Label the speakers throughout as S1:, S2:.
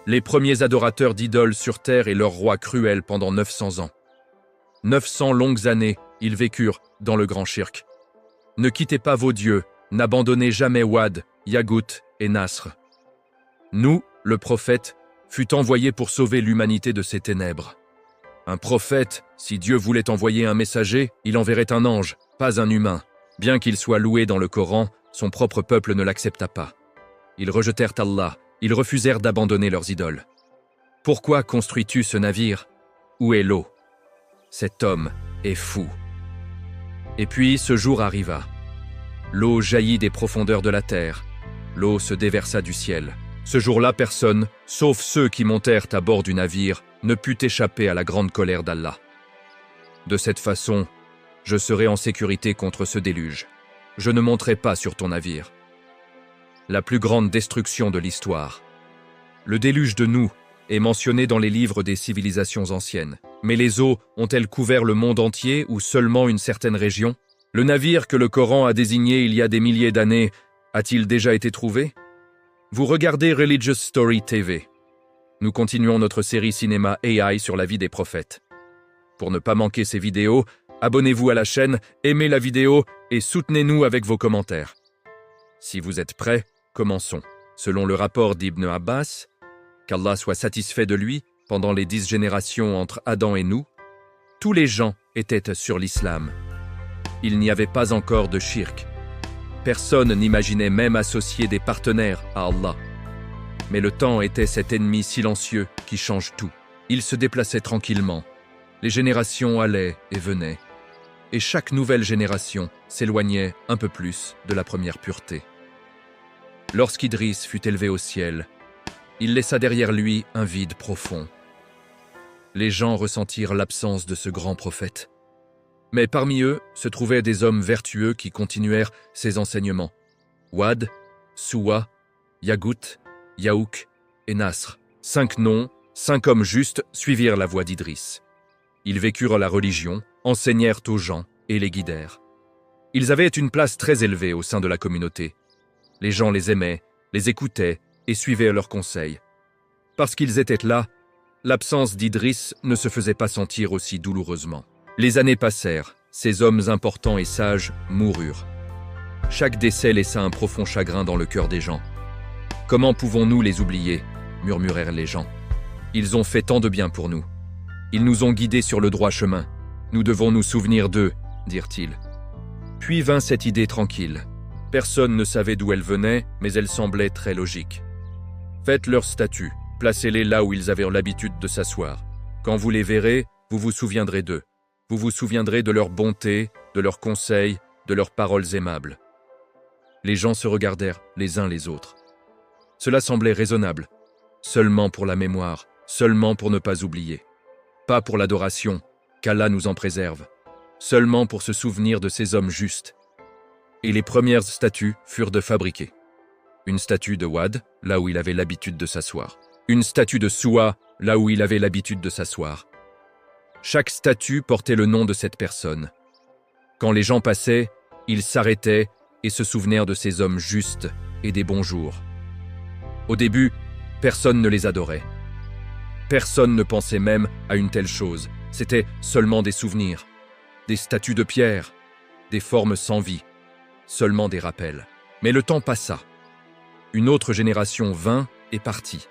S1: les premiers adorateurs d'idoles sur terre et leur roi cruel pendant 900 ans. 900 longues années, ils vécurent dans le grand shirk. Ne quittez pas vos dieux, n'abandonnez jamais Wad, Yagout et Nasr. Nous, le prophète, fut envoyé pour sauver l'humanité de ses ténèbres. Un prophète, si Dieu voulait envoyer un messager, il enverrait un ange, pas un humain. Bien qu'il soit loué dans le Coran, son propre peuple ne l'accepta pas. Ils rejetèrent Allah, ils refusèrent d'abandonner leurs idoles. Pourquoi construis-tu ce navire? Où est l'eau? Cet homme est fou. Et puis ce jour arriva. L'eau jaillit des profondeurs de la terre. L'eau se déversa du ciel. Ce jour-là, personne, sauf ceux qui montèrent à bord du navire, ne put échapper à la grande colère d'Allah. De cette façon, je serai en sécurité contre ce déluge. Je ne monterai pas sur ton navire. La plus grande destruction de l'histoire. Le déluge de Nouh est mentionné dans les livres des civilisations anciennes. Mais les eaux ont-elles couvert le monde entier ou seulement une certaine région? Le navire que le Coran a désigné il y a des milliers d'années a-t-il déjà été trouvé? Vous regardez Religious Story TV. Nous continuons notre série cinéma AI sur la vie des prophètes. Pour ne pas manquer ces vidéos, abonnez-vous à la chaîne, aimez la vidéo et soutenez-nous avec vos commentaires. Si vous êtes prêts, commençons. Selon le rapport d'Ibn Abbas, qu'Allah soit satisfait de lui, pendant les 10 générations entre Adam et nous, tous les gens étaient sur l'islam. Il n'y avait pas encore de shirk. Personne n'imaginait même associer des partenaires à Allah. Mais le temps était cet ennemi silencieux qui change tout. Il se déplaçait tranquillement. Les générations allaient et venaient. Et chaque nouvelle génération s'éloignait un peu plus de la première pureté. Lorsqu'Idriss fut élevé au ciel, il laissa derrière lui un vide profond. Les gens ressentirent l'absence de ce grand prophète. Mais parmi eux se trouvaient des hommes vertueux qui continuèrent ses enseignements. Wad, Suwa, Yagout, Yaouk et Nasr. 5 noms, 5 hommes justes suivirent la voie d'Idriss. Ils vécurent la religion, enseignèrent aux gens et les guidèrent. Ils avaient une place très élevée au sein de la communauté. Les gens les aimaient, les écoutaient et suivaient leurs conseils. Parce qu'ils étaient là, l'absence d'Idriss ne se faisait pas sentir aussi douloureusement. Les années passèrent, ces hommes importants et sages moururent. Chaque décès laissa un profond chagrin dans le cœur des gens. « Comment pouvons-nous les oublier ?» murmurèrent les gens. « Ils ont fait tant de bien pour nous. Ils nous ont guidés sur le droit chemin. Nous devons nous souvenir d'eux, » dirent-ils. Puis vint cette idée tranquille. Personne ne savait d'où elle venait, mais elle semblait très logique. « Faites leurs statues, placez-les là où ils avaient l'habitude de s'asseoir. Quand vous les verrez, vous vous souviendrez d'eux. Vous vous souviendrez de leur bonté, de leurs conseils, de leurs paroles aimables. » Les gens se regardèrent les uns les autres. Cela semblait raisonnable. Seulement pour la mémoire, seulement pour ne pas oublier. Pas pour l'adoration, qu'Allah nous en préserve. Seulement pour se souvenir de ces hommes justes. Et les premières statues furent de fabriquer. Une statue de Wad, là où il avait l'habitude de s'asseoir. Une statue de Suwa, là où il avait l'habitude de s'asseoir. Chaque statue portait le nom de cette personne. Quand les gens passaient, ils s'arrêtaient et se souvenèrent de ces hommes justes et des bons jours. Au début, personne ne les adorait. Personne ne pensait même à une telle chose. C'était seulement des souvenirs, des statues de pierre, des formes sans vie, seulement des rappels. Mais le temps passa. Une autre génération vint et partit.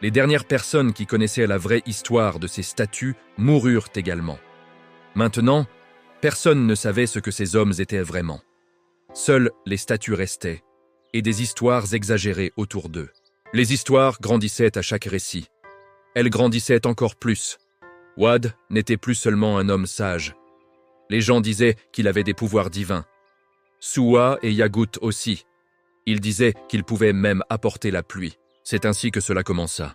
S1: Les dernières personnes qui connaissaient la vraie histoire de ces statues moururent également. Maintenant, personne ne savait ce que ces hommes étaient vraiment. Seules les statues restaient, et des histoires exagérées autour d'eux. Les histoires grandissaient à chaque récit. Elles grandissaient encore plus. Wad n'était plus seulement un homme sage. Les gens disaient qu'il avait des pouvoirs divins. Suwa et Yagout aussi. Ils disaient qu'il pouvait même apporter la pluie. C'est ainsi que cela commença.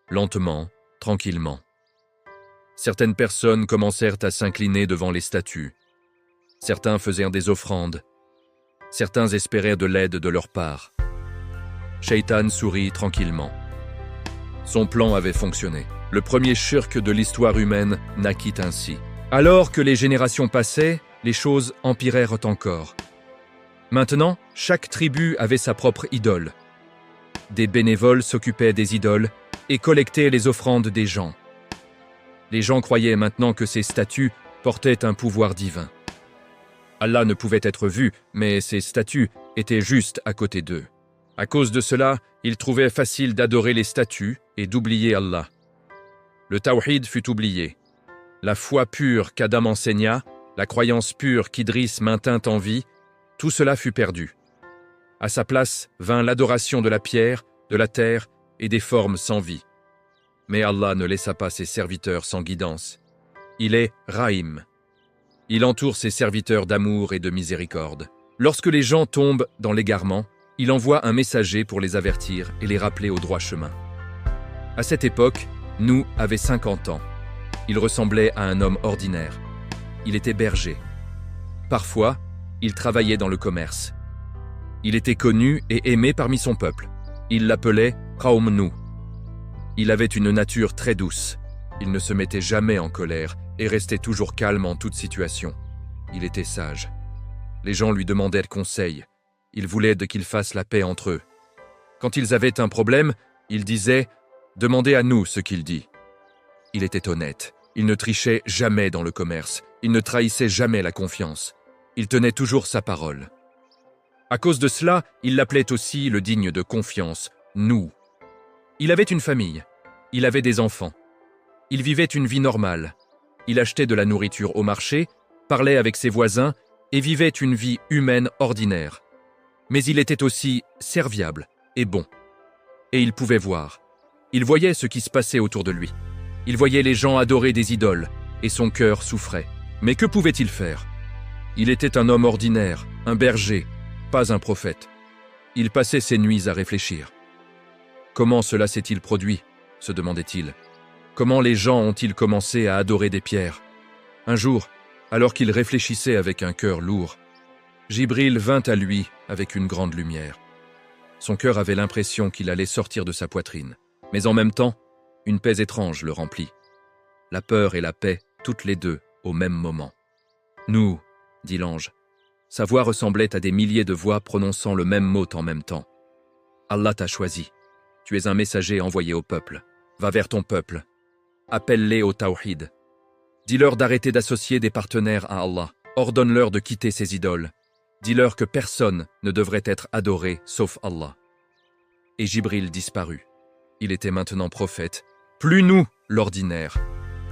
S1: Lentement, tranquillement. Certaines personnes commencèrent à s'incliner devant les statues. Certains faisèrent des offrandes. Certains espéraient de l'aide de leur part. Shaitan sourit tranquillement. Son plan avait fonctionné. Le premier shirk de l'histoire humaine naquit ainsi. Alors que les générations passaient, les choses empirèrent encore. Maintenant, chaque tribu avait sa propre idole. des bénévoles s'occupaient des idoles et collectaient les offrandes des gens. Les gens croyaient maintenant que ces statues portaient un pouvoir divin. Allah ne pouvait être vu, mais ces statues étaient juste à côté d'eux. À cause de cela, ils trouvaient facile d'adorer les statues et d'oublier Allah. Le tawhid fut oublié. La foi pure qu'Adam enseigna, la croyance pure qu'Idriss maintint en vie, tout cela fut perdu. À sa place vint l'adoration de la pierre, de la terre et des formes sans vie. Mais Allah ne laissa pas ses serviteurs sans guidance. Il est Rahim. Il entoure ses serviteurs d'amour et de miséricorde. Lorsque les gens tombent dans l'égarement, il envoie un messager pour les avertir et les rappeler au droit chemin. À cette époque, Nouh avait 50 ans. Il ressemblait à un homme ordinaire. Il était berger. Parfois, il travaillait dans le commerce. Il était connu et aimé parmi son peuple. Il l'appelait Qaum Nouh. Il avait une nature très douce. Il ne se mettait jamais en colère et restait toujours calme en toute situation. Il était sage. Les gens lui demandaient conseil. Ils voulaient qu'il fasse la paix entre eux. Quand ils avaient un problème, il disait « Demandez à nous ce qu'il dit ». Il était honnête. Il ne trichait jamais dans le commerce. Il ne trahissait jamais la confiance. Il tenait toujours sa parole. À cause de cela, il l'appelait aussi le digne de confiance, Nouh. Il avait une famille. Il avait des enfants. Il vivait une vie normale. Il achetait de la nourriture au marché, parlait avec ses voisins et vivait une vie humaine ordinaire. Mais il était aussi serviable et bon. Et il pouvait voir. Il voyait ce qui se passait autour de lui. Il voyait les gens adorer des idoles et son cœur souffrait. Mais que pouvait-il faire? Il était un homme ordinaire, un berger, pas un prophète. Il passait ses nuits à réfléchir. Comment cela s'est-il produit? Se demandait-il. Comment les gens ont-ils commencé à adorer des pierres? Un jour, alors qu'il réfléchissait avec un cœur lourd, Jibril vint à lui avec une grande lumière. Son cœur avait l'impression qu'il allait sortir de sa poitrine. Mais en même temps, une paix étrange le remplit. La peur et la paix, toutes les deux, au même moment. « Nous », dit l'ange. Sa voix ressemblait à des milliers de voix prononçant le même mot en même temps. « Allah t'a choisi. Tu es un messager envoyé au peuple. Va vers ton peuple. Appelle-les au tawhid. Dis-leur d'arrêter d'associer des partenaires à Allah. Ordonne-leur de quitter ses idoles. Dis-leur que personne ne devrait être adoré sauf Allah. » Et Jibril disparut. Il était maintenant prophète. Plus nous, l'ordinaire.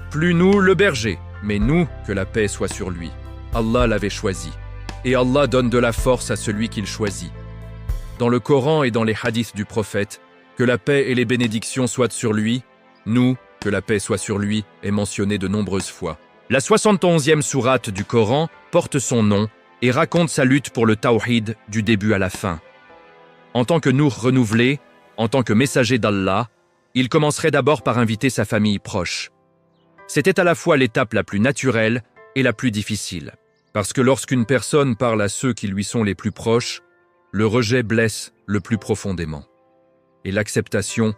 S1: Plus nous, le berger. Mais nous, que la paix soit sur lui. Allah l'avait choisi. Et Allah donne de la force à celui qu'il choisit. Dans le Coran et dans les hadiths du prophète, que la paix et les bénédictions soient sur lui, nous, que la paix soit sur lui, est mentionné de nombreuses fois. La 71e sourate du Coran porte son nom et raconte sa lutte pour le tawhid du début à la fin. En tant que Nour renouvelé, en tant que messager d'Allah, il commencerait d'abord par inviter sa famille proche. C'était à la fois l'étape la plus naturelle et la plus difficile. Parce que lorsqu'une personne parle à ceux qui lui sont les plus proches, le rejet blesse le plus profondément. Et l'acceptation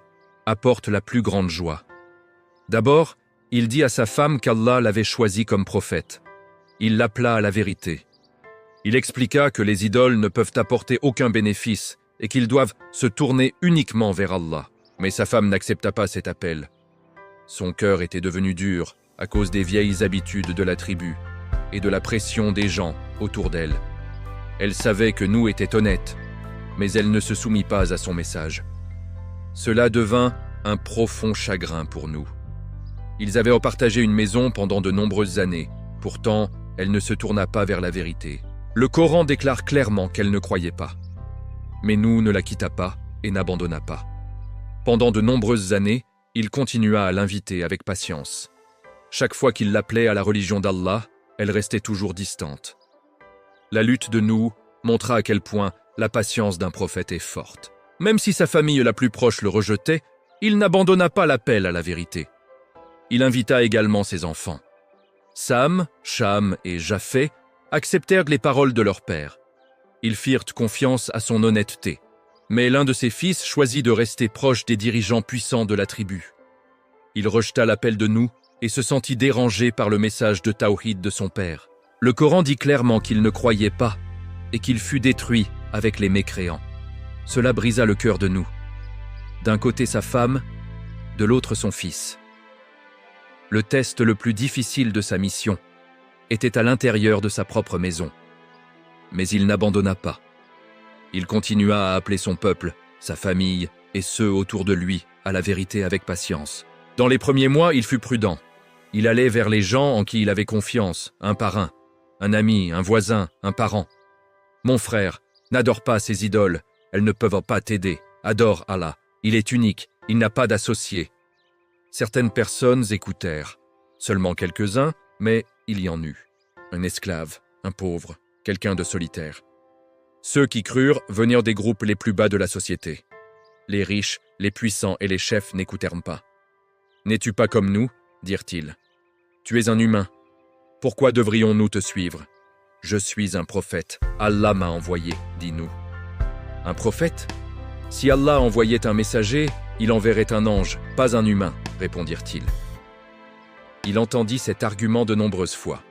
S1: apporte la plus grande joie. D'abord, il dit à sa femme qu'Allah l'avait choisi comme prophète. Il l'appela à la vérité. Il expliqua que les idoles ne peuvent apporter aucun bénéfice et qu'ils doivent se tourner uniquement vers Allah. Mais sa femme n'accepta pas cet appel. Son cœur était devenu dur à cause des vieilles habitudes de la tribu et de la pression des gens autour d'elle. Elle savait que Nouh était honnête, mais elle ne se soumit pas à son message. Cela devint un profond chagrin pour Nouh. Ils avaient partagé une maison pendant de nombreuses années. Pourtant, elle ne se tourna pas vers la vérité. Le Coran déclare clairement qu'elle ne croyait pas. Mais Nouh ne la quitta pas et n'abandonna pas. Pendant de nombreuses années, il continua à l'inviter avec patience. Chaque fois qu'il l'appelait à la religion d'Allah, elle restait toujours distante. La lutte de Nouh montra à quel point la patience d'un prophète est forte. Même si sa famille la plus proche le rejetait, il n'abandonna pas l'appel à la vérité. Il invita également ses enfants. Sam, Cham et Japheth acceptèrent les paroles de leur père. Ils firent confiance à son honnêteté. Mais l'un de ses fils choisit de rester proche des dirigeants puissants de la tribu. Il rejeta l'appel de Nouh et se sentit dérangé par le message de Tawhid de son père. Le Coran dit clairement qu'il ne croyait pas et qu'il fut détruit avec les mécréants. Cela brisa le cœur de Nouh. D'un côté sa femme, de l'autre son fils. Le test le plus difficile de sa mission était à l'intérieur de sa propre maison. Mais il n'abandonna pas. Il continua à appeler son peuple, sa famille et ceux autour de lui à la vérité avec patience. Dans les premiers mois, il fut prudent. Il allait vers les gens en qui il avait confiance, un par un ami, un voisin, un parent. « Mon frère, n'adore pas ces idoles, elles ne peuvent pas t'aider. Adore Allah, il est unique, il n'a pas d'associé. » Certaines personnes écoutèrent, seulement quelques-uns, mais il y en eut. Un esclave, un pauvre, quelqu'un de solitaire. Ceux qui crurent venirent des groupes les plus bas de la société. Les riches, les puissants et les chefs n'écoutèrent pas. « N'es-tu pas comme nous ?» dirent-ils. « Tu es un humain. Pourquoi devrions-nous te suivre ? Je suis un prophète. Allah m'a envoyé, dis-nous. » Un prophète ? Si Allah envoyait un messager, il enverrait un ange, pas un humain, répondirent-ils. Il entendit cet argument de nombreuses fois.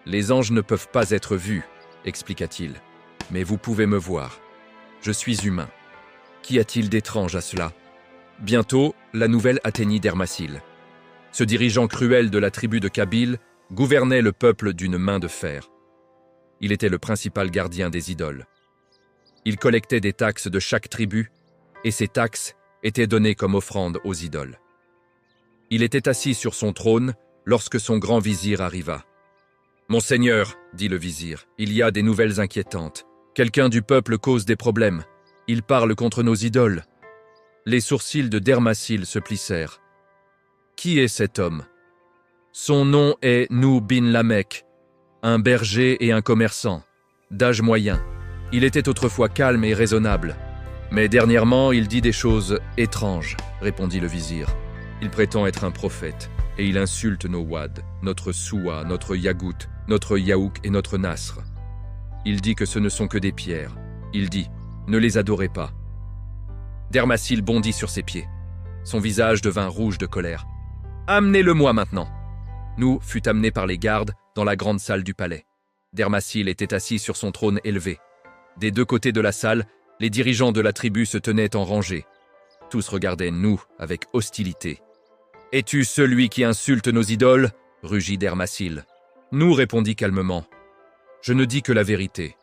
S1: Les anges ne peuvent pas être vus, expliqua-t-il, mais vous pouvez me voir. Je suis humain. Qu'y a-t-il d'étrange à cela ? Bientôt, la nouvelle atteignit Dermasil. Ce dirigeant cruel de la tribu de Kabyle gouvernait le peuple d'une main de fer. Il était le principal gardien des idoles. Il collectait des taxes de chaque tribu, et ces taxes étaient données comme offrande aux idoles. Il était assis sur son trône lorsque son grand vizir arriva. « Mon seigneur, dit le vizir, il y a des nouvelles inquiétantes. Quelqu'un du peuple cause des problèmes. Il parle contre nos idoles. » Les sourcils de Dermasil se plissèrent. « Qui est cet homme ?» Son nom est Nou bin Lamek, un berger et un commerçant, d'âge moyen. Il était autrefois calme et raisonnable. Mais dernièrement, il dit des choses étranges, répondit le vizir. Il prétend être un prophète, et il insulte nos Wad, notre Souwa, notre Yagout, notre Yaouk et notre Nasr. Il dit que ce ne sont que des pierres. Il dit, ne les adorez pas. Dermasil bondit sur ses pieds. Son visage devint rouge de colère. « Amenez-le-moi maintenant !» Nou fut amené par les gardes dans la grande salle du palais. Dermasil était assis sur son trône élevé. Des deux côtés de la salle, les dirigeants de la tribu se tenaient en rangée. Tous regardaient Nou avec hostilité. « Es-tu celui qui insulte nos idoles ?» rugit Dermasil. Nou répondit calmement. « Je ne dis que la vérité.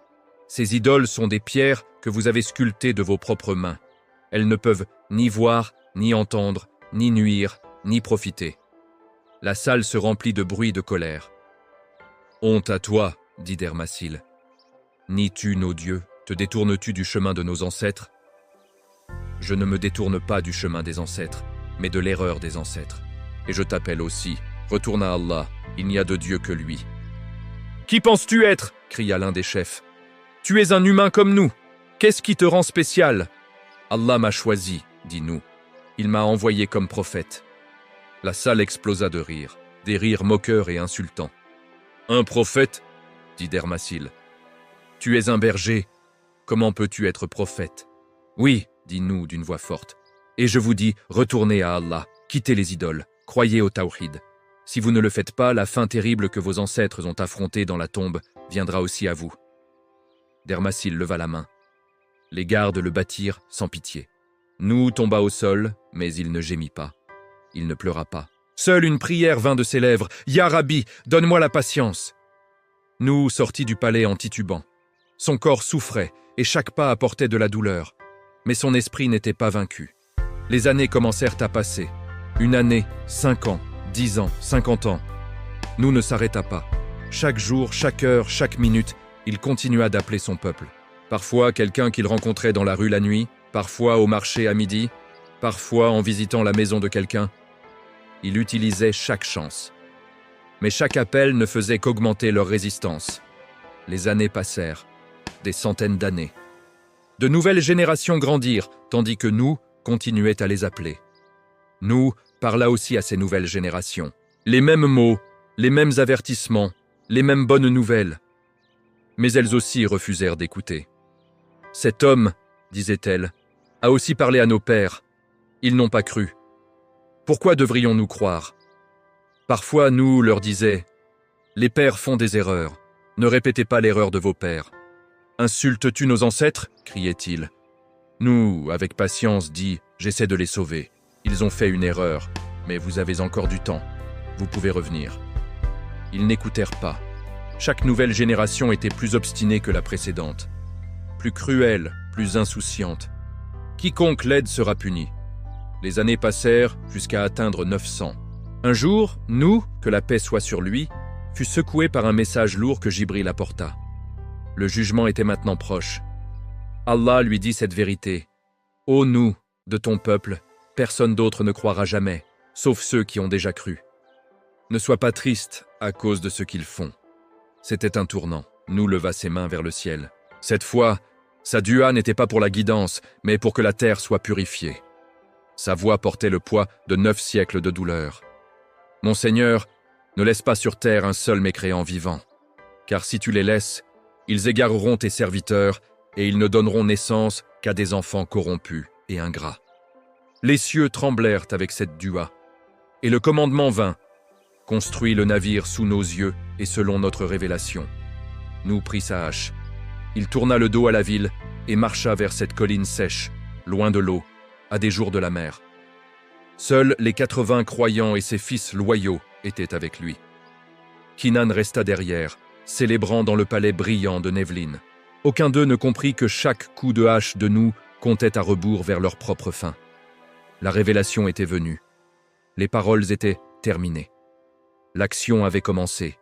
S1: Ces idoles sont des pierres que vous avez sculptées de vos propres mains. Elles ne peuvent ni voir, ni entendre, ni nuire, ni profiter. » La salle se remplit de bruit de colère. « Honte à toi, dit Dermasil. Nies-tu nos dieux? Te détournes-tu du chemin de nos ancêtres? Je ne me détourne pas du chemin des ancêtres, mais de l'erreur des ancêtres. Et je t'appelle aussi, retourne à Allah, il n'y a de Dieu que lui. »« Qui penses-tu être ?» cria l'un des chefs. « Tu es un humain comme nous. Qu'est-ce qui te rend spécial ?»« Allah m'a choisi, dit Nou. Il m'a envoyé comme prophète. » La salle explosa de rire, des rires moqueurs et insultants. « Un prophète ?» dit Dermasil. « Tu es un berger. Comment peux-tu être prophète ?»« Oui, dit Nou d'une voix forte. Et je vous dis, retournez à Allah, quittez les idoles, croyez au tawhid. Si vous ne le faites pas, la fin terrible que vos ancêtres ont affrontée dans la tombe viendra aussi à vous. » Dermasil leva la main. Les gardes le battirent sans pitié. Nou tomba au sol, mais il ne gémit pas. Il ne pleura pas. Seule une prière vint de ses lèvres. « Ya Rabbi, donne-moi la patience !» Nou sortit du palais en titubant. Son corps souffrait et chaque pas apportait de la douleur. Mais son esprit n'était pas vaincu. Les années commencèrent à passer. 1 année, 5 ans, 10 ans, 50 ans. Nou ne s'arrêta pas. Chaque jour, chaque heure, chaque minute, il continua d'appeler son peuple. Parfois, quelqu'un qu'il rencontrait dans la rue la nuit, parfois au marché à midi, parfois en visitant la maison de quelqu'un. Il utilisait chaque chance. Mais chaque appel ne faisait qu'augmenter leur résistance. Les années passèrent, des centaines d'années. De nouvelles générations grandirent, tandis que Nou continuait à les appeler. Nou parla aussi à ces nouvelles générations. Les mêmes mots, les mêmes avertissements, les mêmes bonnes nouvelles. Mais elles aussi refusèrent d'écouter. « Cet homme, disait-elle, a aussi parlé à nos pères. Ils n'ont pas cru. Pourquoi devrions-nous croire ? Parfois, nous leur disait, « Les pères font des erreurs. Ne répétez pas l'erreur de vos pères. »« Insultes-tu nos ancêtres ?» criait-il. Nous, avec patience, dit « J'essaie de les sauver. Ils ont fait une erreur, mais vous avez encore du temps. Vous pouvez revenir. » Ils n'écoutèrent pas. Chaque nouvelle génération était plus obstinée que la précédente, plus cruelle, plus insouciante. Quiconque l'aide sera puni. Les années passèrent jusqu'à atteindre 900. Un jour, Nuh, que la paix soit sur lui, fut secoué par un message lourd que Jibril apporta. Le jugement était maintenant proche. Allah lui dit cette vérité. « Ô Nuh, de ton peuple, personne d'autre ne croira jamais, sauf ceux qui ont déjà cru. Ne sois pas triste à cause de ce qu'ils font. » C'était un tournant. Nuh leva ses mains vers le ciel. Cette fois, sa dua n'était pas pour la guidance, mais pour que la terre soit purifiée. Sa voix portait le poids de 9 siècles de douleur. « Mon Seigneur, ne laisse pas sur terre un seul mécréant vivant, car si tu les laisses, ils égareront tes serviteurs et ils ne donneront naissance qu'à des enfants corrompus et ingrats. » Les cieux tremblèrent avec cette dua, et le commandement vint. Construis le navire sous nos yeux et selon notre révélation. Nuh prit sa hache. Il tourna le dos à la ville et marcha vers cette colline sèche, loin de l'eau, à des jours de la mer. Seuls les 80 croyants et ses fils loyaux étaient avec lui. Kinan resta derrière, célébrant dans le palais brillant de Nevlin. Aucun d'eux ne comprit que chaque coup de hache de Nuh comptait à rebours vers leur propre fin. La révélation était venue. Les paroles étaient terminées. L'action avait commencé.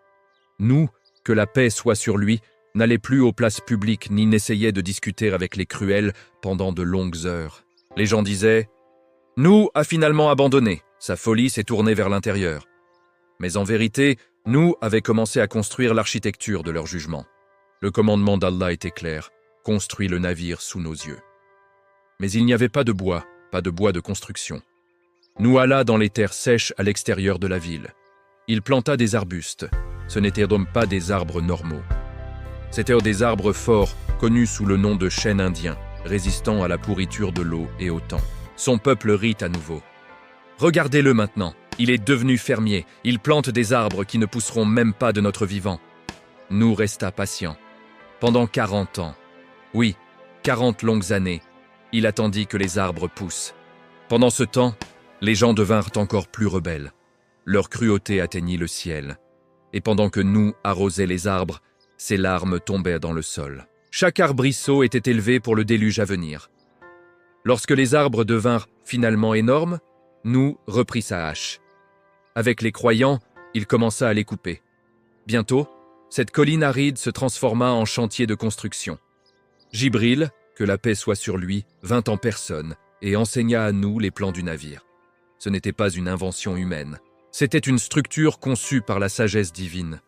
S1: Nuh, que la paix soit sur lui, n'allait plus aux places publiques ni n'essayait de discuter avec les cruels pendant de longues heures. Les gens disaient « Nuh a finalement abandonné, sa folie s'est tournée vers l'intérieur. » Mais en vérité, Nuh avait commencé à construire l'architecture de leur jugement. Le commandement d'Allah était clair, « Construis le navire sous nos yeux. » Mais il n'y avait pas de bois de construction. Nuh alla dans les terres sèches à l'extérieur de la ville. Il planta des arbustes. Ce n'étaient donc pas des arbres normaux. C'étaient des arbres forts, connus sous le nom de chênes indiens, résistants à la pourriture de l'eau et au temps. Son peuple rit à nouveau. Regardez-le maintenant, il est devenu fermier, il plante des arbres qui ne pousseront même pas de notre vivant. Nuh resta patient. Pendant 40 ans, oui, 40 longues années, il attendit que les arbres poussent. Pendant ce temps, les gens devinrent encore plus rebelles. Leur cruauté atteignit le ciel. Et pendant que Nuh arrosait les arbres, ses larmes tombaient dans le sol. Chaque arbrisseau était élevé pour le déluge à venir. Lorsque les arbres devinrent finalement énormes, Nuh reprit sa hache. Avec les croyants, il commença à les couper. Bientôt, cette colline aride se transforma en chantier de construction. Jibril, que la paix soit sur lui, vint en personne et enseigna à Nuh les plans du navire. Ce n'était pas une invention humaine. C'était une structure conçue par la sagesse divine.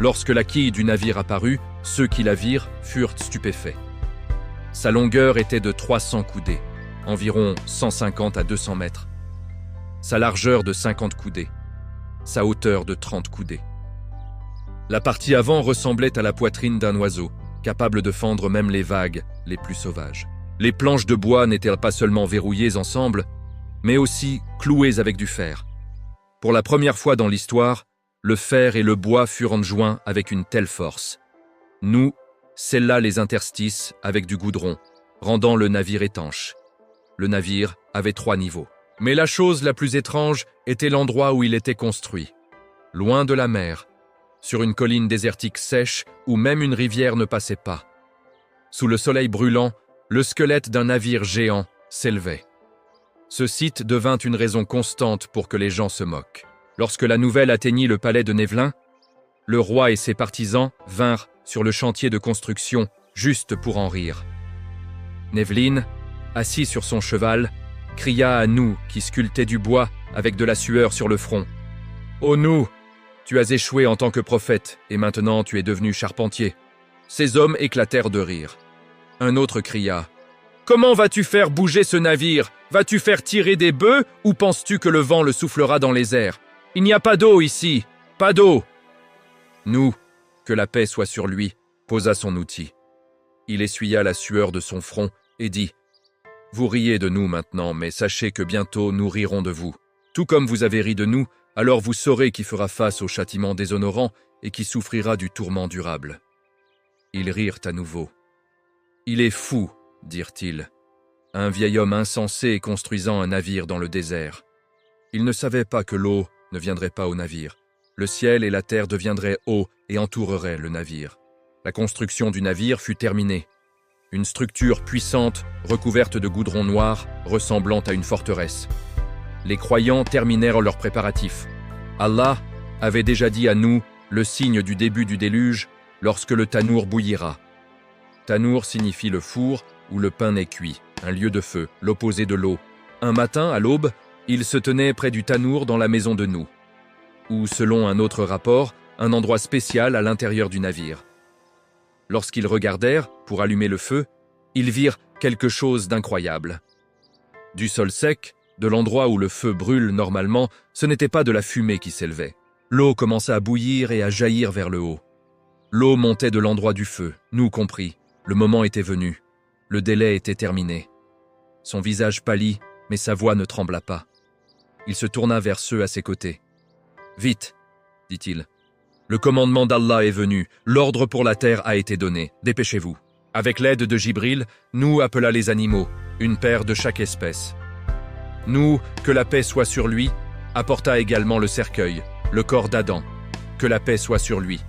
S1: Lorsque la quille du navire apparut, ceux qui la virent furent stupéfaits. Sa longueur était de 300 coudées, environ 150 à 200 mètres. Sa largeur de 50 coudées, sa hauteur de 30 coudées. La partie avant ressemblait à la poitrine d'un oiseau, capable de fendre même les vagues les plus sauvages. Les planches de bois n'étaient pas seulement verrouillées ensemble, mais aussi clouées avec du fer. Pour la première fois dans l'histoire, le fer et le bois furent joints avec une telle force. Nuh scella les interstices avec du goudron, rendant le navire étanche. Le navire avait 3 niveaux. Mais la chose la plus étrange était l'endroit où il était construit. Loin de la mer, sur une colline désertique sèche où même une rivière ne passait pas. Sous le soleil brûlant, le squelette d'un navire géant s'élevait. Ce site devint une raison constante pour que les gens se moquent. Lorsque la nouvelle atteignit le palais de Nevlin, le roi et ses partisans vinrent sur le chantier de construction juste pour en rire. Nevlin, assis sur son cheval, cria à Nuh qui sculptait du bois avec de la sueur sur le front. « Ô Nuh, tu as échoué en tant que prophète et maintenant tu es devenu charpentier. » Ces hommes éclatèrent de rire. Un autre cria « Comment vas-tu faire bouger ce navire? Vas-tu faire tirer des bœufs ou penses-tu que le vent le soufflera dans les airs? Il n'y a pas d'eau ici, pas d'eau !» Nuh, que la paix soit sur lui, posa son outil. Il essuya la sueur de son front et dit « Vous riez de nous maintenant, mais sachez que bientôt nous rirons de vous. Tout comme vous avez ri de nous, alors vous saurez qui fera face au châtiment déshonorant et qui souffrira du tourment durable. » Ils rirent à nouveau. « Il est fou, dirent-ils. à un vieil homme insensé construisant un navire dans le désert. Il ne savait pas que l'eau ne viendrait pas au navire. Le ciel et la terre deviendraient eau et entoureraient le navire. La construction du navire fut terminée. Une structure puissante, recouverte de goudron noir, ressemblant à une forteresse. Les croyants terminèrent leurs préparatifs. Allah avait déjà dit à nous le signe du début du déluge lorsque le tanour bouillira. Tanour signifie le four où le pain est cuit, un lieu de feu, l'opposé de l'eau. Un matin, à l'aube, il se tenait près du tanour dans la maison de nous, ou selon un autre rapport, un endroit spécial à l'intérieur du navire. Lorsqu'ils regardèrent pour allumer le feu, ils virent quelque chose d'incroyable. Du sol sec, de l'endroit où le feu brûle normalement, ce n'était pas de la fumée qui s'élevait. L'eau commença à bouillir et à jaillir vers le haut. L'eau montait de l'endroit du feu, nous compris. Le moment était venu. Le délai était terminé. Son visage pâlit, mais sa voix ne trembla pas. Il se tourna vers ceux à ses côtés. « Vite !» dit-il. « Le commandement d'Allah est venu, l'ordre pour la terre a été donné, dépêchez-vous. » Avec l'aide de Jibril, nous appela les animaux, une paire de chaque espèce. Nous, que la paix soit sur lui, apporta également le cercueil, le corps d'Adam, que la paix soit sur lui,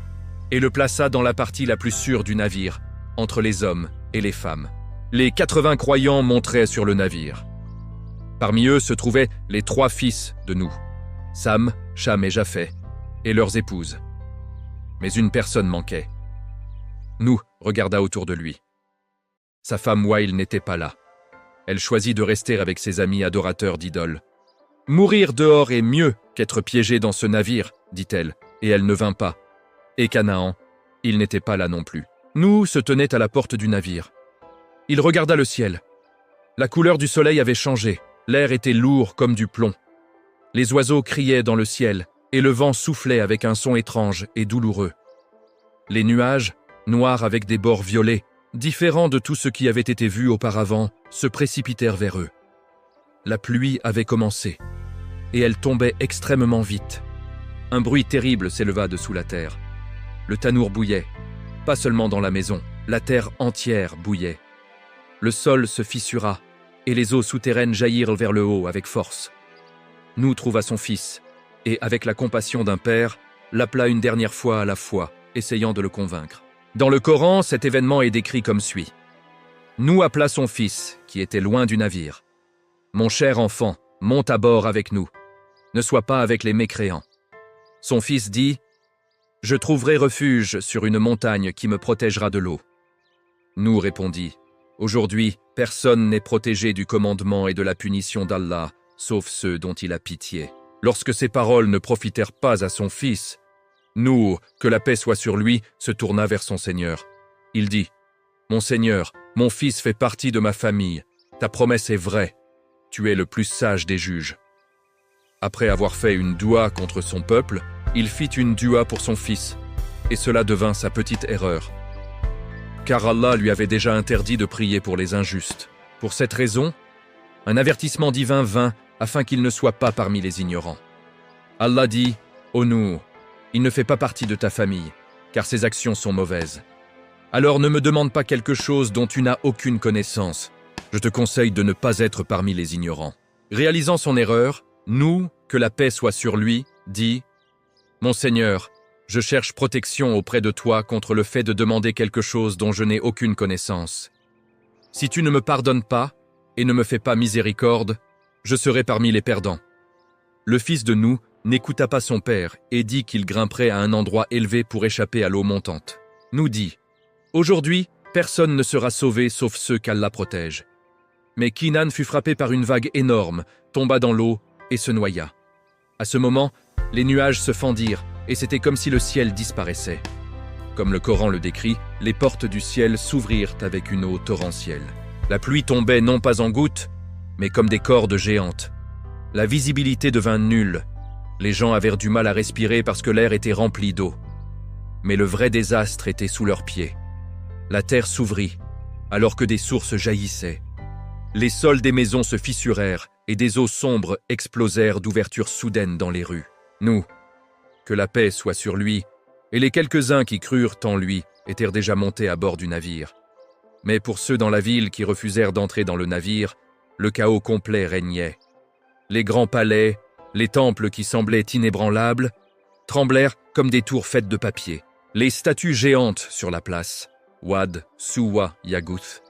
S1: et le plaça dans la partie la plus sûre du navire, entre les hommes et les femmes. Les 80 croyants montraient sur le navire. Parmi eux se trouvaient les 3 fils de nous, Sam, Cham et Japheth, et leurs épouses. Mais une personne manquait. Nous regarda autour de lui. Sa femme Waïl n'était pas là. Elle choisit de rester avec ses amis adorateurs d'idoles. « Mourir dehors est mieux qu'être piégé dans ce navire, dit-elle, et elle ne vint pas. Et Canaan, il n'était pas là non plus. Nous se tenait à la porte du navire. Il regarda le ciel. La couleur du soleil avait changé, l'air était lourd comme du plomb. Les oiseaux criaient dans le ciel, et le vent soufflait avec un son étrange et douloureux. Les nuages, noirs avec des bords violets, différents de tout ce qui avait été vu auparavant, se précipitèrent vers eux. La pluie avait commencé, et elle tombait extrêmement vite. Un bruit terrible s'éleva dessous la terre. Le tanour bouillait, pas seulement dans la maison, la terre entière bouillait. Le sol se fissura, et les eaux souterraines jaillirent vers le haut avec force. Nous trouva son fils, et avec la compassion d'un père, l'appela une dernière fois à la foi, essayant de le convaincre. Dans le Coran, cet événement est décrit comme suit. Nous appela son fils, qui était loin du navire. Mon cher enfant, monte à bord avec nous. Ne sois pas avec les mécréants. Son fils dit, je trouverai refuge sur une montagne qui me protégera de l'eau. Nous répondit, aujourd'hui, personne n'est protégé du commandement et de la punition d'Allah, sauf ceux dont il a pitié. Lorsque ces paroles ne profitèrent pas à son fils, nous, que la paix soit sur lui, se tourna vers son Seigneur. Il dit, mon Seigneur, mon fils fait partie de ma famille. Ta promesse est vraie. Tu es le plus sage des juges. Après avoir fait une doua contre son peuple, il fit une dua pour son fils, et cela devint sa petite erreur. Car Allah lui avait déjà interdit de prier pour les injustes. Pour cette raison, un avertissement divin vint afin qu'il ne soit pas parmi les ignorants. Allah dit, ô Nour, il ne fait pas partie de ta famille, car ses actions sont mauvaises. Alors ne me demande pas quelque chose dont tu n'as aucune connaissance. Je te conseille de ne pas être parmi les ignorants. Réalisant son erreur, nous, que la paix soit sur lui, dit, mon Seigneur, je cherche protection auprès de toi contre le fait de demander quelque chose dont je n'ai aucune connaissance. Si tu ne me pardonnes pas et ne me fais pas miséricorde, je serai parmi les perdants. Le fils de nous n'écouta pas son père et dit qu'il grimperait à un endroit élevé pour échapper à l'eau montante. Nous dit, aujourd'hui, personne ne sera sauvé sauf ceux qu'Allah protège. Mais Kinan fut frappé par une vague énorme, tomba dans l'eau et se noya. À ce moment, les nuages se fendirent et c'était comme si le ciel disparaissait. Comme le Coran le décrit, les portes du ciel s'ouvrirent avec une eau torrentielle. La pluie tombait non pas en gouttes, mais comme des cordes géantes. La visibilité devint nulle. Les gens avaient du mal à respirer parce que l'air était rempli d'eau. Mais le vrai désastre était sous leurs pieds. La terre s'ouvrit, alors que des sources jaillissaient. Les sols des maisons se fissurèrent et des eaux sombres explosèrent d'ouvertures soudaines dans les rues. Nous, que la paix soit sur lui, et les quelques-uns qui crurent en lui étaient déjà montés à bord du navire. Mais pour ceux dans la ville qui refusèrent d'entrer dans le navire, le chaos complet régnait. Les grands palais, les temples qui semblaient inébranlables, tremblèrent comme des tours faites de papier. Les statues géantes sur la place, Wad, Suwa, Yaguth,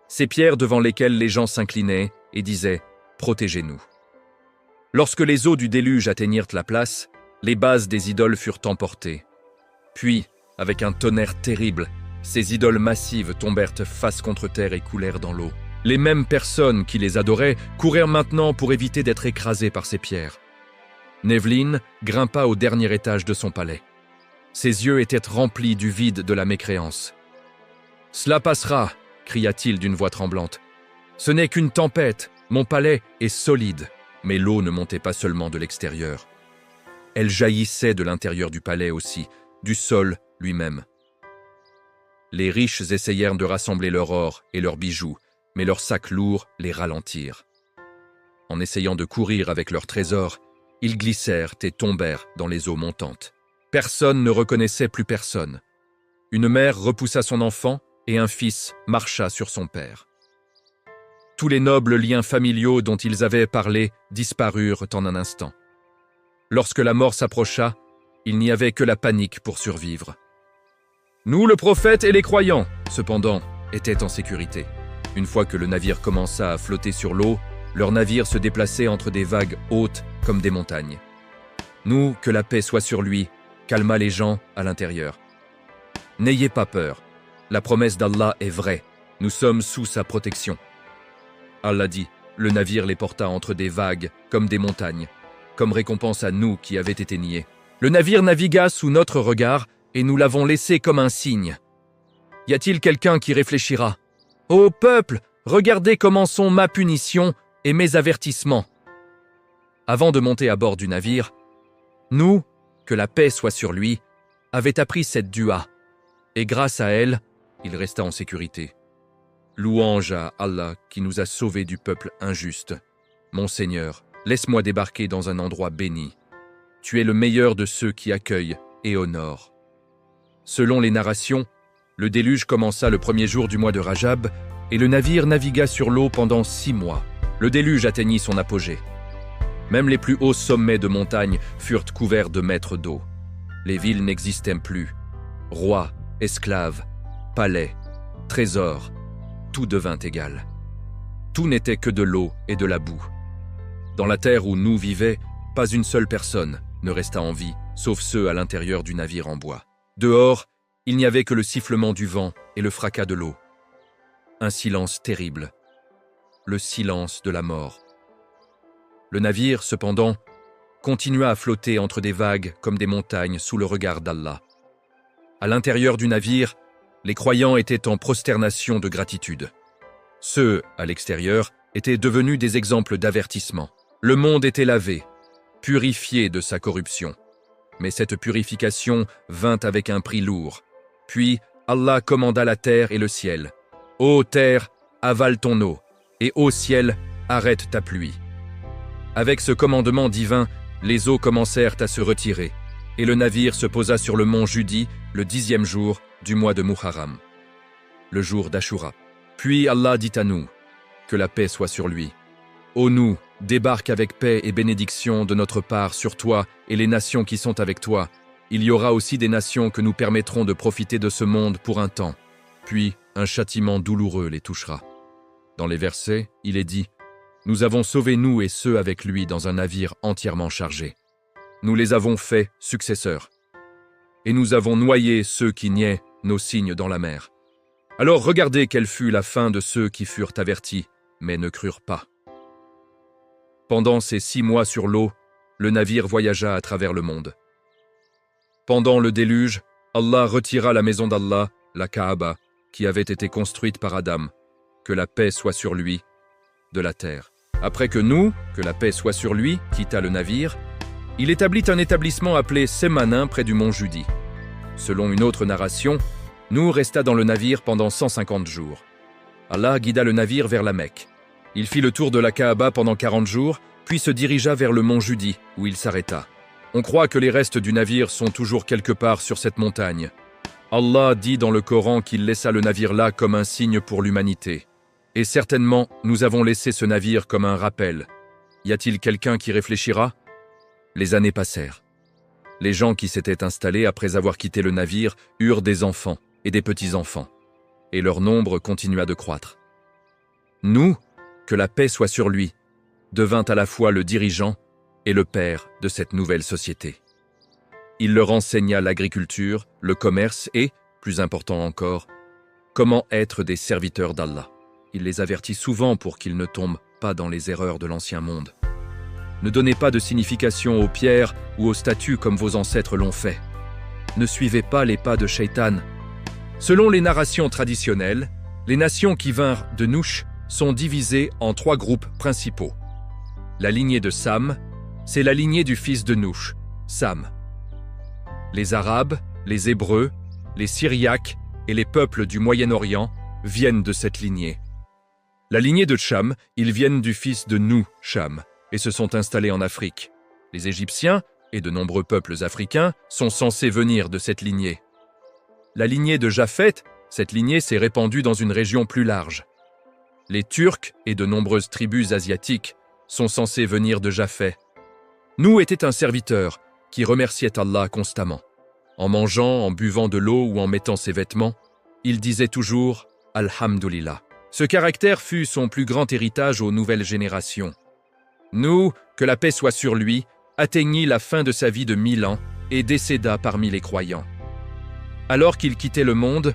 S1: ces pierres devant lesquelles les gens s'inclinaient et disaient « Protégez-nous ». Lorsque les eaux du déluge atteignirent la place, les bases des idoles furent emportées. Puis, avec un tonnerre terrible, ces idoles massives tombèrent face contre terre et coulèrent dans l'eau. Les mêmes personnes qui les adoraient courèrent maintenant pour éviter d'être écrasées par ces pierres. Nevlin grimpa au dernier étage de son palais. Ses yeux étaient remplis du vide de la mécréance. « Cela passera !» cria-t-il d'une voix tremblante. « Ce n'est qu'une tempête, mon palais est solide. » Mais l'eau ne montait pas seulement de l'extérieur. Elle jaillissait de l'intérieur du palais aussi, du sol lui-même. Les riches essayèrent de rassembler leur or et leurs bijoux, mais leurs sacs lourds les ralentirent. En essayant de courir avec leurs trésors, ils glissèrent et tombèrent dans les eaux montantes. Personne ne reconnaissait plus personne. Une mère repoussa son enfant et un fils marcha sur son père. Tous les nobles liens familiaux dont ils avaient parlé disparurent en un instant. Lorsque la mort s'approcha, il n'y avait que la panique pour survivre. Nous, le prophète et les croyants, cependant, étaient en sécurité. Une fois que le navire commença à flotter sur l'eau, leur navire se déplaçait entre des vagues hautes comme des montagnes. Nous, que la paix soit sur lui, calma les gens à l'intérieur. N'ayez pas peur, la promesse d'Allah est vraie, nous sommes sous sa protection. Allah dit, le navire les porta entre des vagues comme des montagnes, comme récompense à nous qui avaient été niés. Le navire navigua sous notre regard et nous l'avons laissé comme un signe. Y a-t-il quelqu'un qui réfléchira ? Ô peuple, regardez comment sont ma punition et mes avertissements. Avant de monter à bord du navire, nous, que la paix soit sur lui, avait appris cette dua, et grâce à elle, il resta en sécurité. Louange à Allah qui nous a sauvés du peuple injuste. Mon Seigneur, laisse-moi débarquer dans un endroit béni. Tu es le meilleur de ceux qui accueillent et honorent. Selon les narrations, le déluge commença le premier jour du mois de Rajab et le navire navigua sur l'eau pendant 6 mois. Le déluge atteignit son apogée. Même les plus hauts sommets de montagnes furent couverts de mètres d'eau. Les villes n'existaient plus. Rois, esclaves, palais, trésors, tout devint égal. Tout n'était que de l'eau et de la boue. Dans la terre où nous vivions, pas une seule personne ne resta en vie, sauf ceux à l'intérieur du navire en bois. Dehors, il n'y avait que le sifflement du vent et le fracas de l'eau. Un silence terrible. Le silence de la mort. Le navire, cependant, continua à flotter entre des vagues comme des montagnes sous le regard d'Allah. À l'intérieur du navire, les croyants étaient en prosternation de gratitude. Ceux, à l'extérieur, étaient devenus des exemples d'avertissement. Le monde était lavé, purifié de sa corruption. Mais cette purification vint avec un prix lourd. Puis, Allah commanda la terre et le ciel. « Ô terre, avale ton eau, et ô ciel, arrête ta pluie. » Avec ce commandement divin, les eaux commencèrent à se retirer, et le navire se posa sur le mont Judi le 10e jour du mois de Muharram, le jour d'Ashura. Puis Allah dit à nous, que la paix soit sur lui. Ô nous, débarque avec paix et bénédiction de notre part sur toi et les nations qui sont avec toi. Il y aura aussi des nations que nous permettrons de profiter de ce monde pour un temps. Puis un châtiment douloureux les touchera. Dans les versets, il est dit, nous avons sauvé nous et ceux avec lui dans un navire entièrement chargé. Nous les avons faits successeurs. Et nous avons noyé ceux qui niaient nos signes dans la mer. Alors regardez quelle fut la fin de ceux qui furent avertis, mais ne crurent pas. Pendant ces 6 mois sur l'eau, le navire voyagea à travers le monde. Pendant le déluge, Allah retira la maison d'Allah, la Kaaba, qui avait été construite par Adam, que la paix soit sur lui, de la terre. Après que nous, que la paix soit sur lui, quitta le navire, il établit un établissement appelé Semanin près du mont Judi. Selon une autre narration, Nous resta dans le navire pendant 150 jours. Allah guida le navire vers la Mecque. Il fit le tour de la Kaaba pendant 40 jours, puis se dirigea vers le mont Judi, où il s'arrêta. On croit que les restes du navire sont toujours quelque part sur cette montagne. Allah dit dans le Coran qu'il laissa le navire là comme un signe pour l'humanité. Et certainement, nous avons laissé ce navire comme un rappel. Y a-t-il quelqu'un qui réfléchira? Les années passèrent. Les gens qui s'étaient installés après avoir quitté le navire eurent des enfants et des petits-enfants, et leur nombre continua de croître. Nous, que la paix soit sur lui, devint à la fois le dirigeant et le père de cette nouvelle société. Il leur enseigna l'agriculture, le commerce et, plus important encore, comment être des serviteurs d'Allah. Il les avertit souvent pour qu'ils ne tombent pas dans les erreurs de l'ancien monde. Ne donnez pas de signification aux pierres ou aux statues comme vos ancêtres l'ont fait. Ne suivez pas les pas de Shaitan. Selon les narrations traditionnelles, les nations qui vinrent de Nouh sont divisées en 3 groupes principaux. La lignée de Sam, c'est la lignée du fils de Nouh, Sam. Les Arabes, les Hébreux, les Syriaques et les peuples du Moyen-Orient viennent de cette lignée. La lignée de Cham, ils viennent du fils de Nouh, Cham, et se sont installés en Afrique. Les Égyptiens et de nombreux peuples africains sont censés venir de cette lignée. La lignée de Japheth, cette lignée s'est répandue dans une région plus large. Les Turcs et de nombreuses tribus asiatiques sont censés venir de Japheth. Nouh était un serviteur qui remerciait Allah constamment. En mangeant, en buvant de l'eau ou en mettant ses vêtements, il disait toujours « Alhamdulillah ». Ce caractère fut son plus grand héritage aux nouvelles générations. Nouh, que la paix soit sur lui, atteignit la fin de sa vie de 1000 ans et décéda parmi les croyants. Alors qu'il quittait le monde,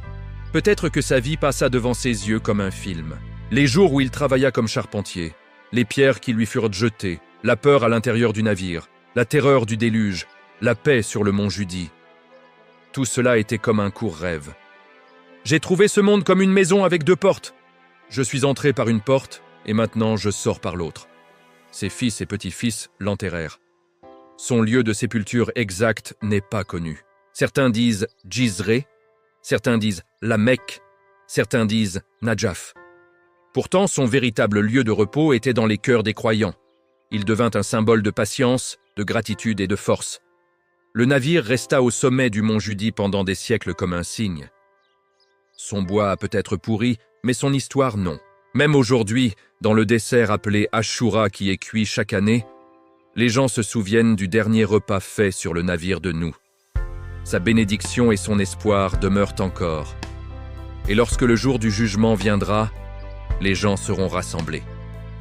S1: peut-être que sa vie passa devant ses yeux comme un film. Les jours où il travailla comme charpentier, les pierres qui lui furent jetées, la peur à l'intérieur du navire, la terreur du déluge, la paix sur le mont Judi. Tout cela était comme un court rêve. J'ai trouvé ce monde comme une maison avec 2 portes. Je suis entré par une porte et maintenant je sors par l'autre. Ses fils et petits-fils l'enterrèrent. Son lieu de sépulture exact n'est pas connu. Certains disent Jizré, certains disent la Mecque, certains disent Najaf. Pourtant, son véritable lieu de repos était dans les cœurs des croyants. Il devint un symbole de patience, de gratitude et de force. Le navire resta au sommet du mont Judi pendant des siècles comme un signe. Son bois a peut-être pourri, mais son histoire non. Même aujourd'hui, dans le dessert appelé Ashura qui est cuit chaque année, les gens se souviennent du dernier repas fait sur le navire de Nouh. Sa bénédiction et son espoir demeurent encore. Et lorsque le jour du jugement viendra, les gens seront rassemblés.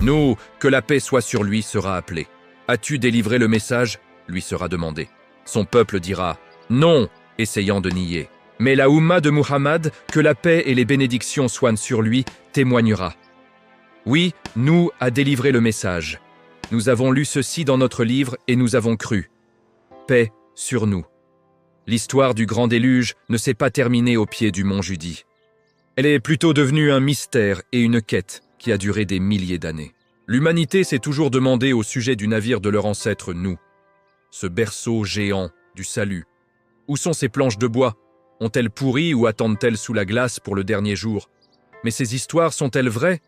S1: Nouh, que la paix soit sur lui, sera appelé. As-tu délivré le message? Lui sera demandé. Son peuple dira non, essayant de nier. Mais la Oumma de Muhammad, que la paix et les bénédictions soient sur lui, témoignera. Oui, Nouh a délivré le message. Nous avons lu ceci dans notre livre et nous avons cru. Paix sur nous. L'histoire du grand déluge ne s'est pas terminée au pied du mont Judi. Elle est plutôt devenue un mystère et une quête qui a duré des milliers d'années. L'humanité s'est toujours demandé au sujet du navire de leur ancêtre Nouh. Ce berceau géant du salut. Où sont ces planches de bois? Ont-elles pourri ou attendent-elles sous la glace pour le dernier jour? Mais ces histoires sont-elles vraies?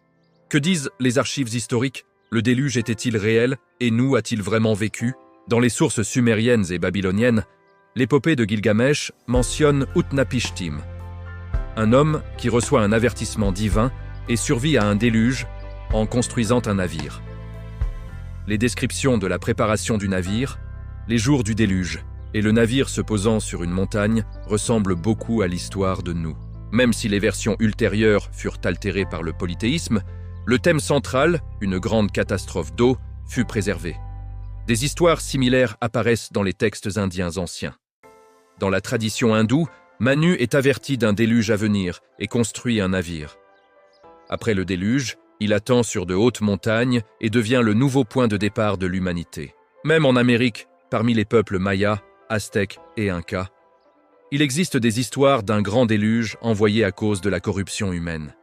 S1: Que disent les archives historiques? Le déluge était-il réel et Nouh a-t-il vraiment vécu? Dans les sources sumériennes et babyloniennes, l'épopée de Gilgamesh mentionne Utnapishtim, un homme qui reçoit un avertissement divin et survit à un déluge en construisant un navire. Les descriptions de la préparation du navire, les jours du déluge et le navire se posant sur une montagne ressemblent beaucoup à l'histoire de Nouh. Même si les versions ultérieures furent altérées par le polythéisme, le thème central, une grande catastrophe d'eau, fut préservé. Des histoires similaires apparaissent dans les textes indiens anciens. Dans la tradition hindoue, Manu est averti d'un déluge à venir et construit un navire. Après le déluge, il attend sur de hautes montagnes et devient le nouveau point de départ de l'humanité. Même en Amérique, parmi les peuples mayas, aztèques et incas, il existe des histoires d'un grand déluge envoyé à cause de la corruption humaine.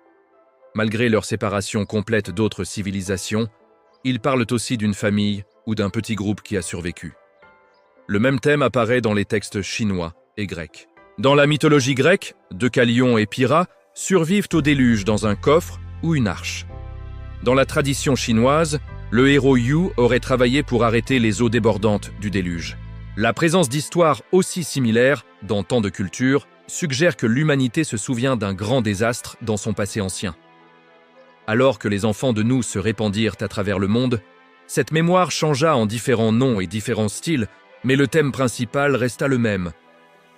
S1: Malgré leur séparation complète d'autres civilisations, ils parlent aussi d'une famille ou d'un petit groupe qui a survécu. Le même thème apparaît dans les textes chinois et grecs. Dans la mythologie grecque, Deucalion et Pyrrha survivent au déluge dans un coffre ou une arche. Dans la tradition chinoise, le héros Yu aurait travaillé pour arrêter les eaux débordantes du déluge. La présence d'histoires aussi similaires dans tant de cultures suggère que l'humanité se souvient d'un grand désastre dans son passé ancien. Alors que les enfants de Nouh se répandirent à travers le monde, cette mémoire changea en différents noms et différents styles, mais le thème principal resta le même.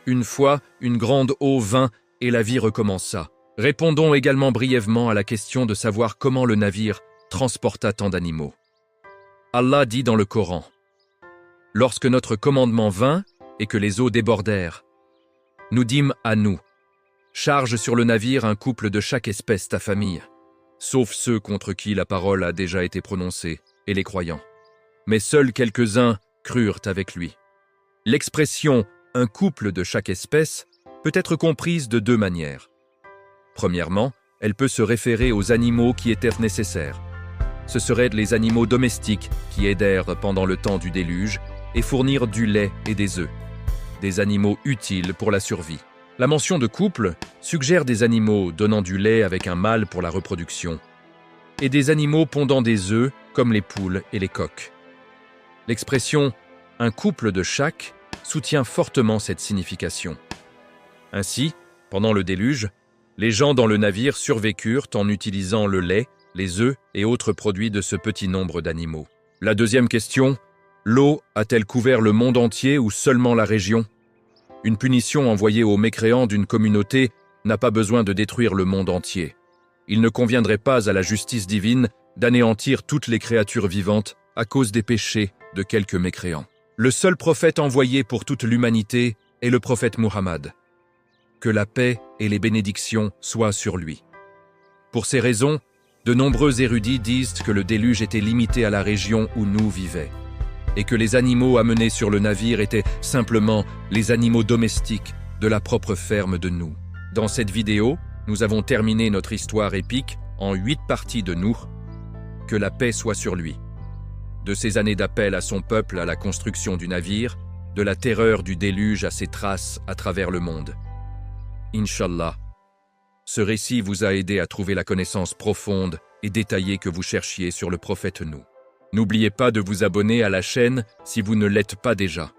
S1: Une fois, une grande eau vint et la vie recommença. Répondons également brièvement à la question de savoir comment le navire transporta tant d'animaux. Allah dit dans le Coran: « Lorsque notre commandement vint et que les eaux débordèrent, nous dîmes à Nouh: charge sur le navire un couple de chaque espèce ta famille, sauf ceux contre qui la parole a déjà été prononcée, et les croyants. Mais seuls quelques-uns crurent avec lui. » L'expression « un couple de chaque espèce » peut être comprise de deux manières. Premièrement, elle peut se référer aux animaux qui étaient nécessaires. Ce seraient les animaux domestiques qui aidèrent pendant le temps du déluge et fournirent du lait et des œufs, des animaux utiles pour la survie. La mention de couple suggère des animaux donnant du lait avec un mâle pour la reproduction, et des animaux pondant des œufs comme les poules et les coqs. L'expression « un couple de chaque » soutient fortement cette signification. Ainsi, pendant le déluge, les gens dans le navire survécurent en utilisant le lait, les œufs et autres produits de ce petit nombre d'animaux. La deuxième question, l'eau a-t-elle couvert le monde entier ou seulement la région? Une punition envoyée aux mécréants d'une communauté n'a pas besoin de détruire le monde entier. Il ne conviendrait pas à la justice divine d'anéantir toutes les créatures vivantes à cause des péchés de quelques mécréants. Le seul prophète envoyé pour toute l'humanité est le prophète Muhammad. Que la paix et les bénédictions soient sur lui. Pour ces raisons, de nombreux érudits disent que le déluge était limité à la région où Nouh vivait, et que les animaux amenés sur le navire étaient simplement les animaux domestiques de la propre ferme de Nouh. Dans cette vidéo, nous avons terminé notre histoire épique en 8 parties de Nouh. Que la paix soit sur lui. De ses années d'appel à son peuple à la construction du navire, de la terreur du déluge à ses traces à travers le monde. Inch'Allah, ce récit vous a aidé à trouver la connaissance profonde et détaillée que vous cherchiez sur le prophète Nouh. N'oubliez pas de vous abonner à la chaîne si vous ne l'êtes pas déjà.